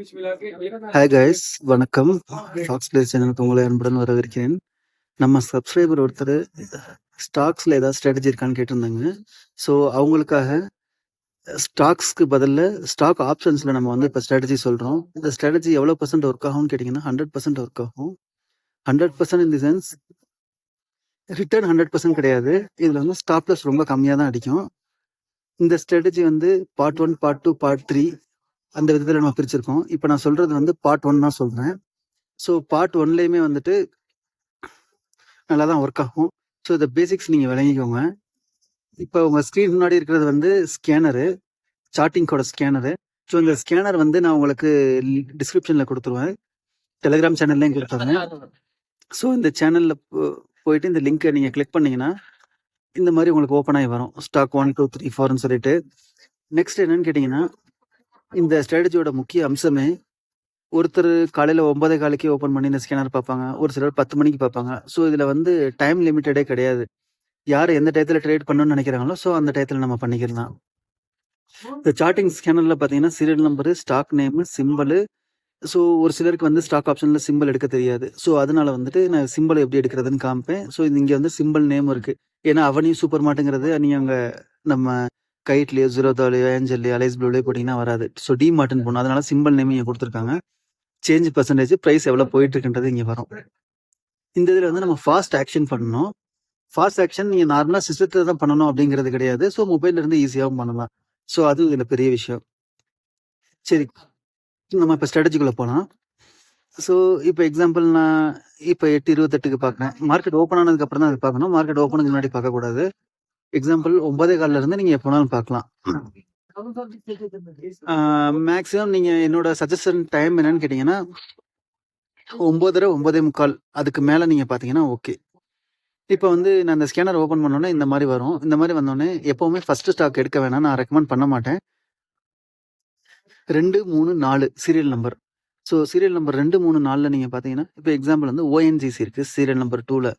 Hi guys, வணக்கம். Stocks place சேனலுக்கு உங்களை அன்புடன் வரவேற்கிறேன். நம்ம சப்ஸ்கிரைபர் ஒருத்தர் ஸ்டாக்ஸில் ஏதாவது ஸ்ட்ராட்டஜி இருக்கான்னு கேட்டிருந்தாங்க. ஸோ அவங்களுக்காக ஸ்டாக்ஸ்க்கு பதிலில் ஸ்டாக் ஆப்ஷன்ஸில் நம்ம வந்து இப்போ ஸ்ட்ராட்டஜி சொல்கிறோம். இந்த ஸ்ட்ராட்டஜி எவ்வளோ % ஒர்க் ஆகும்னு கேட்டிங்கன்னா 100% ஒர்க் ஆகும். 100% இன் தி சென்ஸ் ரிட்டர்ன் 100% கிடையாது. இதில் வந்து ஸ்டாப் லாஸ் ரொம்ப கம்மியாக தான் அடிக்கும். இந்த ஸ்ட்ராட்டஜி வந்து பார்ட் 1, பார்ட் 2, பார்ட் 3 அந்த விதத்தில் நம்ம பிரிச்சிருக்கோம். இப்போ நான் சொல்கிறது வந்து பார்ட் 1 தான் சொல்கிறேன். ஸோ பார்ட் 1லேயுமே வந்துட்டு நல்லா தான் ஒர்க் ஆகும். ஸோ இந்த பேசிக்ஸ் நீங்கள் விளங்கிக்கோங்க. இப்போ உங்கள் ஸ்க்ரீன் முன்னாடி இருக்கிறது வந்து ஸ்கேனரு, சார்ட்டிங் கோட ஸ்கேனரு. ஸோ இந்த ஸ்கேனர் வந்து நான் உங்களுக்கு டிஸ்கிரிப்ஷனில் கொடுத்துருவேன், டெலிகிராம் சேனல்லையும் கொடுத்துருவேன். ஸோ இந்த சேனலில் போயிட்டு இந்த லிங்க்கை நீங்கள் கிளிக் பண்ணிங்கன்னா இந்த மாதிரி உங்களுக்கு ஓப்பன் ஆகி வரும். ஸ்டாக் 1, 2, 3, 4ன்னு சொல்லிட்டு. நெக்ஸ்ட் என்னன்னு கேட்டிங்கன்னா, இந்த ஸ்ட்ராட்டஜியோட முக்கிய அம்சமே ஒருத்தர் காலையில் 9:15 ஓப்பன் பண்ணி இந்த ஸ்கேனர் பார்ப்பாங்க, ஒரு சிலர் 10 மணிக்கு பார்ப்பாங்க. ஸோ இதில் வந்து டைம் லிமிட்டடே கிடையாது. யார் எந்த டயத்தில் ட்ரேட் பண்ணணும்னு நினைக்கிறாங்களோ ஸோ அந்த டயத்தில் நம்ம பண்ணிக்கலாம். இந்த சார்ட்டிங் ஸ்கேனரில் பார்த்தீங்கன்னா serial number, stock name, symbol. So ஒரு சிலருக்கு வந்து ஸ்டாக் ஆப்ஷனில் சிம்பிள் எடுக்க தெரியாது. ஸோ அதனால வந்துட்டு நான் சிம்பிள் எப்படி எடுக்கிறதுன்னு காமிப்பேன். ஸோ இது இங்கே வந்து சிம்பிள் நேம் இருக்குது. ஏன்னா அவனியும் சூப்பர் மார்ட்டுங்கிறது நீங்கள் அங்கே நம்ம கைட்லேயோ, ஜீரோதாலையோ, ஏஞ்சல்லையோ, அலைஸ் ப்ளூலையோ போட்டிங்கன்னா வராது. ஸோ டி மார்ட்னு போகணும். அதனால சிம்பிள் நேம் இங்கே கொடுத்துருக்காங்க. சேஞ்ச் பர்சன்டேஜ், ப்ரைஸ் எவ்வளோ போயிட்டு இருக்குன்றது இங்கே வரும். இந்த இதில் வந்து நம்ம ஃபாஸ்ட் ஆக்ஷன் பண்ணணும். ஃபாஸ்ட் ஆக்ஷன் நீங்கள் நார்மலாக சிஸ்டத்தில் தான் பண்ணணும் அப்படிங்கிறது கிடையாது. ஸோ மொபைல்லேருந்து ஈஸியாகவும் பண்ணலாம். ஸோ அது இதில் பெரிய விஷயம். சரி, நம்ம இப்போ ஸ்ட்ராட்டஜிக்குள்ளே போகலாம். ஸோ இப்போ எக்ஸாம்பிள் நான் இப்போ 8:28க்கு பார்க்குறேன். மார்க்கெட் ஓப்பன் ஆனதுக்கப்புறம் தான் அது பார்க்கணும். மார்க்கெட் ஓப்பனுக்கு முன்னாடி பார்க்கக்கூடாது. எக்ஸாம்பிள் 9:15 நீங்கள் எப்போனாலும் பார்க்கலாம். மேக்ஸிமம் நீங்கள் என்னோட சஜஷன் டைம் என்னன்னு கேட்டிங்கன்னா 9:30, 9:45 அதுக்கு மேலே நீங்கள் பார்த்தீங்கன்னா ஓகே. இப்போ வந்து நான் இந்த ஸ்கேனர் ஓப்பன் பண்ணோன்னே இந்த மாதிரி வரும். இந்த மாதிரி வந்தோடனே எப்போவுமே ஃபஸ்ட்டு ஸ்டாக் எடுக்க வேணாம், நான் ரெக்கமெண்ட் பண்ண மாட்டேன். 2, 3, 4 serial number. So serial number 2, 3, 4ல் நீங்கள் பார்த்தீங்கன்னா இப்போ எக்ஸாம்பிள் வந்து ONGC இருக்குது சீரியல் நம்பர் 2ல்.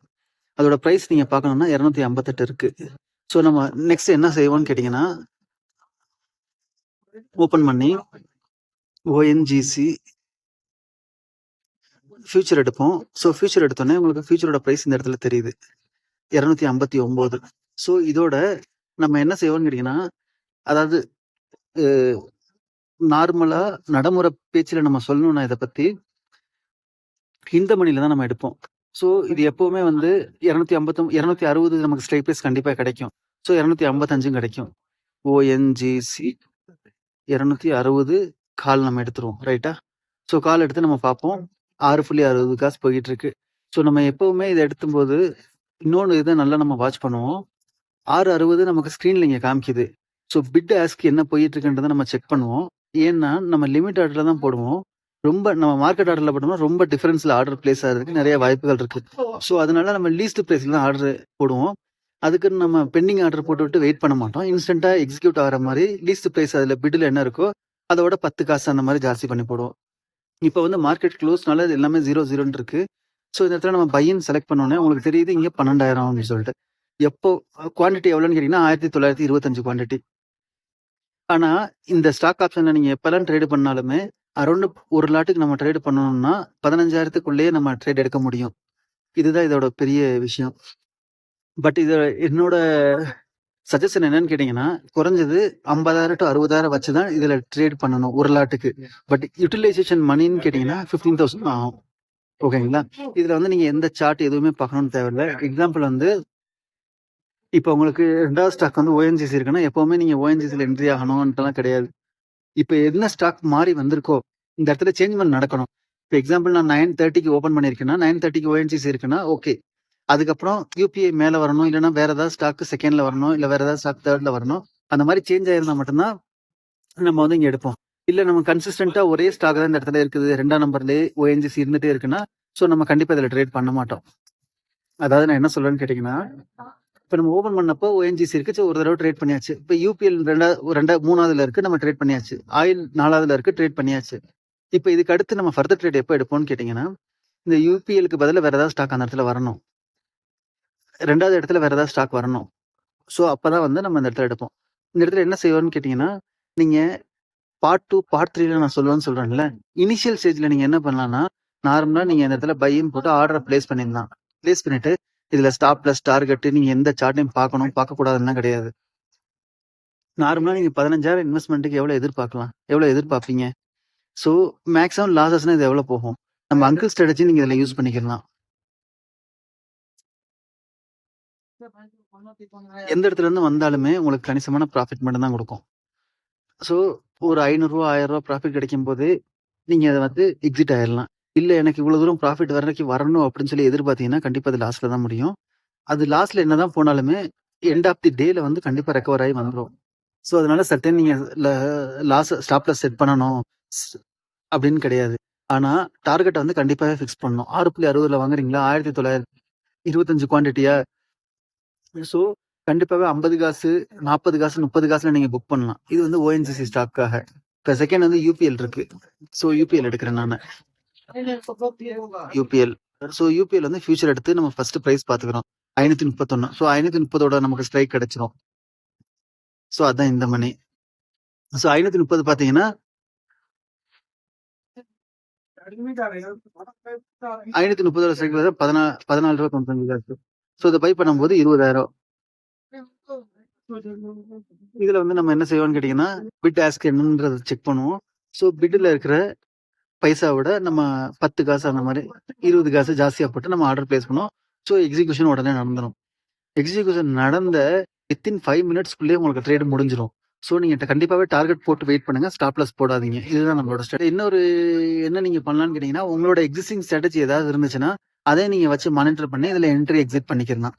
அதோட ப்ரைஸ் நீங்கள் பார்க்கணுன்னா 258 இருக்குது. ஸோ நம்ம நெக்ஸ்ட் என்ன செய்வோம்னு கேட்டிங்கன்னா, ஓப்பன் பண்ணி ONGC ஃபியூச்சர் எடுப்போம். ஸோ ஃபியூச்சர் எடுத்தோடனே உங்களுக்கு ஃபியூச்சரோட ப்ரைஸ் இந்த இடத்துல தெரியுது, 259. ஸோ இதோட நம்ம என்ன செய்வோம்னு கேட்டிங்கன்னா, அதாவது நார்மலாக நடைமுறை பேச்சில் நம்ம சொல்லணும்னா இதை பற்றி இந்த மணியில் தான் நம்ம எடுப்போம். ஸோ இது எப்போவுமே வந்து 260 நமக்கு ஸ்ட்ரைக் ப்ரைஸ் கண்டிப்பாக கிடைக்கும். ஸோ 255 கிடைக்கும். ONGC 260 கால் நம்ம எடுத்துருவோம், ரைட்டா? ஸோ கால் எடுத்து நம்ம பார்ப்போம், 6.60 காசு போய்கிட்டு இருக்கு. ஸோ நம்ம எப்போவுமே இதை எடுக்கும்போது இன்னொன்று இதை நல்லா நம்ம வாட்ச் பண்ணுவோம். 6.60 நமக்கு ஸ்க்ரீனில் இங்கே காமிக்குது. ஸோ பிட் ஆஸ்க் என்ன போயிட்டு இருக்குன்றதை நம்ம செக் பண்ணுவோம். ஏன்னா நம்ம லிமிட் ஆர்டரில் தான் போடுவோம். ரொம்ப நம்ம மார்க்கெட் ஆர்டரில் போட்டோம்னா ரொம்ப டிஃபரன்ஸில் ஆர்டர் பிளேஸ் ஆகிறதுக்கு நிறைய வாய்ப்புகள் இருக்குது. ஸோ அதனால நம்ம லீஸ்ட் ப்ரைஸில் தான் ஆர்டர் போடுவோம். அதுக்குன்னு நம்ம பெண்டிங் ஆர்டர் போட்டு விட்டு வெயிட் பண்ண மாட்டோம். இன்ஸ்டண்ட்டாக எக்ஸிக்யூட் ஆகிற மாதிரி லீஸ்ட் ப்ரைஸ் அதில் பிட்டில் என்ன இருக்கோ அதோட 10 காசு அந்த மாதிரி ஜாஸ்தி பண்ணி போடுவோம். இப்போ வந்து மார்க்கெட் க்ளோஸ்னால இது எல்லாமே 0-0ன்னு இருக்கு. ஸோ இந்த இடத்துல நம்ம பையன் செலக்ட் பண்ணோன்னே உங்களுக்கு தெரியுது இங்கே 12,000 அப்படின்னு சொல்லிட்டு. எப்போ குவான்டிட்டி எவ்வளோன்னு கேட்டிங்கன்னா 1925 குவான்டிட்டி. ஆனால் இந்த ஸ்டாக் ஆப்ஷனில் நீங்கள் எப்போல்லாம் ட்ரேடு பண்ணாலுமே அரௌண்ட் ஒரு லாட்டுக்கு நம்ம ட்ரேடு பண்ணணும்னா 15,000க்குள்ளேயே நம்ம ட்ரேட் எடுக்க முடியும். இதுதான் இதோட பெரிய விஷயம். பட் இது என்னோட சஜஷன் என்னன்னு கேட்டிங்கன்னா, குறைஞ்சது 50,000 to 60,000 வச்சு தான் இதில் ட்ரேட் பண்ணணும் ஒரு லாட்டுக்கு. பட் யூட்டிலைசேஷன் மணின்னு கேட்டிங்கன்னா 15,000 ஆகும். ஓகேங்களா? இதில் வந்து நீங்கள் எந்த சார்ட் எதுவுமே பார்க்கணும்னு தேவையில்லை. எக்ஸாம்பிள் வந்து இப்போ உங்களுக்கு 2வது ஸ்டாக் வந்து ONGC இருக்குன்னா எப்போவுமே நீங்கள் ONGCயில் என்ட்ரி ஆகணும்ன்ட்டுலாம் கிடையாது. இப்போ என்ன ஸ்டாக் மாறி வந்திருக்கோ இந்த இடத்துல சேஞ்ச்மெண்ட் நடக்கணும். இப்போ எக்ஸாம்பிள் நான் 9:30க்கு ஓப்பன் பண்ணியிருக்கேன்னா 9:30க்கு ONGC இருக்குன்னா ஓகே. அதுக்கப்புறம் UPI மேலே வரணும், இல்லைனா வேற ஏதாவது ஸ்டாக்கு செகண்டில் வரணும், இல்லை வேற ஏதாவது ஸ்டாக் தேர்டில் வரணும். அந்த மாதிரி சேஞ்ச் ஆயிருந்தால் மட்டும்தான் நம்ம வந்து இங்கே எடுப்போம். இல்லை நம்ம கன்சிஸ்டண்ட்டாக ஒரே ஸ்டாக் தான் இந்த இடத்துல இருக்குது, 2ஆம் நம்பர்லேயே ONGC இருந்துகிட்டே இருக்குன்னா ஸோ நம்ம கண்டிப்பாக இதில் ட்ரேட் பண்ண மாட்டோம். அதாவது நான் என்ன சொல்கிறேன்னு கேட்டிங்கன்னா, இப்போ நம்ம ஓப்பன் பண்ணப்போ ONGC இருக்கு, ஸோ ஒரு தடவை ட்ரேட் பண்ணியாச்சு. இப்போ UPL 3ஆவதுல இருக்குது, நம்ம ட்ரேட் பண்ணியாச்சு. ஆயில் 4ஆவதுல இருக்குது, ட்ரேட் பண்ணியாச்சு. இப்போ இதுக்கு அடுத்து நம்ம ஃபர்தர் ட்ரேட் எப்போ எடுப்போம்னு கேட்டிங்கன்னா, இந்த UPLக்கு பதிலாக வேறு ஏதாவது ஸ்டாக் அந்த இடத்துல வரணும், 2வது இடத்துல வேறு ஏதாவது ஸ்டாக் வரணும். ஸோ அப்போ தான் வந்து நம்ம இந்த இடத்துல எடுப்போம். இந்த இடத்துல என்ன செய்வோம்னு கேட்டிங்கன்னா, நீங்கள் பார்ட் 2, பார்ட் 3ல நான் சொல்லுவேன்னு சொல்றேன்ல. இனிஷியல் ஸ்டேஜ்ல நீங்க என்ன பண்ணலாம்னா, நார்மலா நீங்க இந்த இடத்துல பைன்னு போட்டு ஆர்டர பிளேஸ் பண்ணிடலாம். பிளேஸ் பண்ணிட்டு, இதுல ஸ்டாப் லாஸ், டார்கெட் நீங்க எந்த சார்ட்டையும் பார்க்கணும், பார்க்கக்கூடாதுன்னுலாம் கிடையாது. நார்மலா நீங்க 15,000 இன்வெஸ்ட்மென்ட்க்கு எவ்வளவு எதிர்பார்க்கலாம்? எவ்வளவு எதிர்பார்ப்பீங்க? ஸோ மேக்ஸிமம் லாஸஸ்னா இது எவ்வளவு போகும்? நம்ம அங்கிள் ஸ்ட்ராட்டஜி நீங்க இதுல யூஸ் பண்ணிக்கலாம். எந்த இடத்துல இருந்து வந்தாலுமே உங்களுக்கு கணிசமான ப்ராஃபிட் மட்டும் தான் கொடுக்கும். ஸோ ஒரு ரூ. 500 ரூ. 1000 ப்ராஃபிட் கிடைக்கும்போது நீங்க அத வந்து எக்ஸிட் ஆயிரலாம். இல்ல எனக்கு இவ்வளவு தூரம் ப்ராஃபிட் வரைக்கும் வரணும் அப்படின்னு சொல்லி எதிர்பார்த்தீங்கன்னா, கண்டிப்பா அது லாஸ்ல தான் முடியும். அது லாஸ்ட்ல என்னதான் போனாலுமே எண்ட் ஆஃப் தி டேல வந்து கண்டிப்பா ரெக்கவர் ஆகி வந்துரும். ஸோ அதனால சர்டன் நீங்க ஸ்டாப் லாஸ் செட் பண்ணணும் ஸ் அப்படின்னு கிடையாது. ஆனா டார்கெட்ட வந்து கண்டிப்பாவே ஃபிக்ஸ் பண்ணணும். 6.60ல வாங்குறீங்களா? 1925 குவான்டிட்டியா? ஸோ கண்டிப்பாவே 50 காசு, 40 காசு, 30 காசுல நீங்க புக் பண்ணலாம். இது வந்து ஓஎன்ஜிசி ஸ்டாக்காக. இப்ப செகண்ட் வந்து யூபிஎல் இருக்கு. ஸோ யூபிஎல் எடுக்கிறேன் நானு. யூபிஎல். ஸோ யூபிஎல் வந்து ஃபியூச்சர் எடுத்து நம்ம ஃபர்ஸ்ட் பிரைஸ் பாத்துக்கிறோம். 531. ஸோ 530ஓட நமக்கு ஸ்ட்ரைக் கிடைச்சிரும். ஸோ அதான் இந்த மணி. ஸோ 530 பாத்தீங்கன்னா 530ஓட ஸ்ட்ரைக் 14.95 காசு. ஸோ இதை பை பண்ணும்போது 20,000. இதுல வந்து நம்ம என்ன செய்வோம்னு கேட்டீங்கன்னா, பிட் ஆஸ்க் என்னன்றதை செக் பண்ணுவோம். ஸோ பிட்ல இருக்கிற பைசாவோட நம்ம 10 காசு அந்த மாதிரி 20 காசு ஜாஸ்தியா போட்டு நம்ம ஆர்டர் பிளேஸ் பண்ணுவோம். ஸோ எக்ஸிகியூஷன் உடனே நடந்துடும். எக்ஸிகியூஷன் நடந்த வித்தின் 5 மினிட்ஸ்க்குள்ளேயே உங்களுக்கு ட்ரேட் முடிஞ்சிடும். ஸோ நீங்க கண்டிப்பாவே டார்கெட் போட்டு வெயிட் பண்ணுங்க. ஸ்டாப் லாஸ் போடாதீங்க. இதுதான் நம்மளோட ஸ்ட்ராட்டஜி. இன்னொரு என்ன நீங்க பண்ணலாம்னு கேட்டீங்கன்னா, உங்களோட எக்ஸிஸ்டிங் ஸ்ட்ராட்டஜி ஏதாவது இருந்துச்சுன்னா, அதை நீங்க வச்சு மானிட்டர் பண்ணி இதுல என்ட்ரி எக்ஸிட் பண்ணிக்கலாம்.